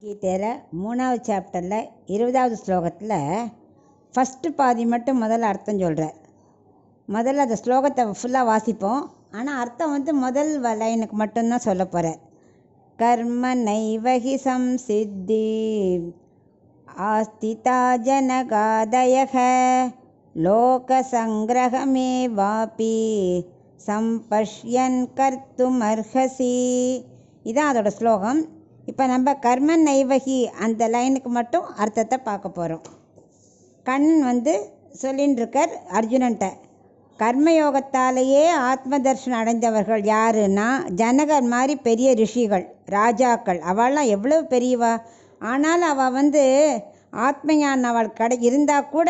கீதையில் 3வது சாப்டரில் 20வது ஸ்லோகத்தில் ஃபஸ்ட்டு பாதி மட்டும் முதல்ல அர்த்தம் சொல்கிறார். முதல்ல அந்த ஸ்லோகத்தை ஃபுல்லாக வாசிப்போம். ஆனால் அர்த்தம் முதல் லைனுக்கு மட்டும்தான் சொல்ல போகிறார். கர்ம நைவஹி சம்சித்தி ஆஸ்திதா ஜனகாதயக லோக சங்கிரகமே வாபி சம்பஷ்யன் கர்த்துமர்ஹசி. இதான் அதோட ஸ்லோகம். இப்போ நம்ம கர்மன் நைவகி அந்த லைனுக்கு மட்டும் அர்த்தத்தை பார்க்க போகிறோம். கண்ணன் சொல்லின்னு இருக்கார் அர்ஜுனன்ட்ட, கர்மயோகத்தாலேயே ஆத்ம தர்ஷனம் அடைந்தவர்கள் யாருன்னா ஜனகர் மாதிரி பெரிய ரிஷிகள், ராஜாக்கள். அவள்லாம் எவ்வளோ பெரியவா. ஆனாலும் அவள் ஆத்ம ஞானம் அவள் இருந்தால் கூட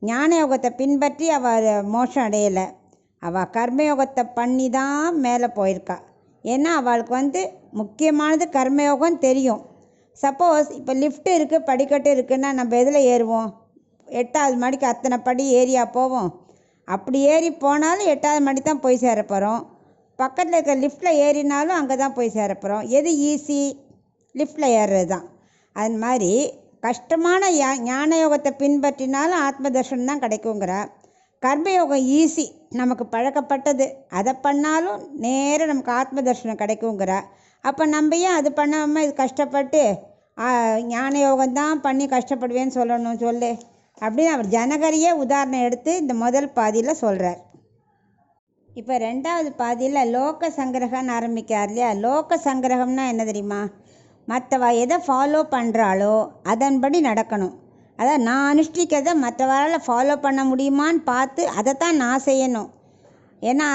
ஞான யோகத்தை பின்பற்றி அவள் மோட்சம் அடையலை. அவள் கர்மயோகத்தை பண்ணி தான் மேலே போயிருக்கா. ஏன்னா அவளுக்கு முக்கியமானது கர்மயோகம் தெரியும். சப்போஸ் இப்போ லிஃப்ட் இருக்குது, படிக்கட்டு இருக்குன்னா நம்ம எதில் ஏறுவோம்? 8வது மாடிக்கு அத்தனை படி ஏரியா போவோம். அப்படி ஏறி போனாலும் 8வது மாடி தான் போய் சேர போகிறோம். பக்கத்தில் இருக்கிற லிஃப்ட்டில் ஏறினாலும் அங்கே தான் போய் சேர போகிறோம். எது ஈஸி? லிஃப்ட்டில் ஏறுறது தான். அது மாதிரி கஷ்டமான ஞான யோகத்தை பின்பற்றினாலும் ஆத்ம தர்ஷனம் தான் கிடைக்குங்கிற. கர்மயோகம் ஈஸி, நமக்கு பழக்கப்பட்டது, அதை பண்ணாலும் நேராக நமக்கு ஆத்ம தர்ஷனம் கிடைக்குங்கிற. அப்போ நம்ம ஏன் அது பண்ணாமல் இது கஷ்டப்பட்டு ஞான யோகம்தான் பண்ணி கஷ்டப்படுவேன்னு சொல்லணும் சொல்லு அப்படின்னு அவர் ஜனகரையே உதாரணம் எடுத்து இந்த முதல் பாதியில் சொல்கிறார். இப்போ 2வது பாதியில் லோக சங்கிரகம்னு ஆரம்பிக்கார் இல்லையா? லோக சங்கிரகம்னா என்ன தெரியுமா? மற்றவ எதை ஃபாலோ பண்ணுறாளோ அதன்படி நடக்கணும். அதான் நான் அனுஷ்டிக்கிறதை மற்றவரால் ஃபாலோ பண்ண முடியுமான்னு பார்த்து அதைத்தான் நான் செய்யணும். ஏன்னா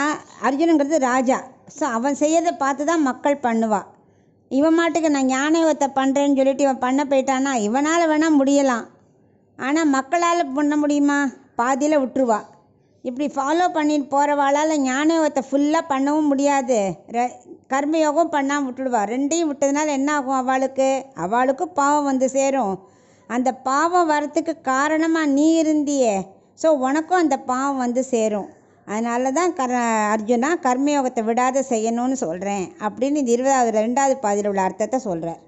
அர்ஜுனங்கிறது ராஜா. ஸோ அவன் செய்யறதை பார்த்து தான் மக்கள் பண்ணுவாள். இவன் மாட்டுக்கு நான் ஞான யோகத்தை பண்ணுறேன்னு சொல்லிட்டு இவன் பண்ண போயிட்டானா இவனால் வேணால் முடியலாம், ஆனால் மக்களால் பண்ண முடியுமா? பாதியில் விட்டுருவா. இப்படி ஃபாலோ பண்ணிட்டு போகிறவாளால் ஞான யோகத்தை ஃபுல்லாக பண்ணவும் முடியாது, கர்மயோகம் பண்ணாமல் விட்டுடுவா. ரெண்டையும் விட்டதுனால என்ன ஆகும்? அவளுக்கும் பாவம் சேரும். அந்த பாவம் வரத்துக்கு காரணமாக நீ இருந்தியே, ஸோ உனக்கும் அந்த பாவம் சேரும். அதனால தான் அர்ஜுனா கர்மயோகத்தை விடாத செய்யணும்னு சொல்கிறேன் அப்படின்னு இந்த 2வது பாதியில் உள்ள அர்த்தத்தை சொல்கிறார்.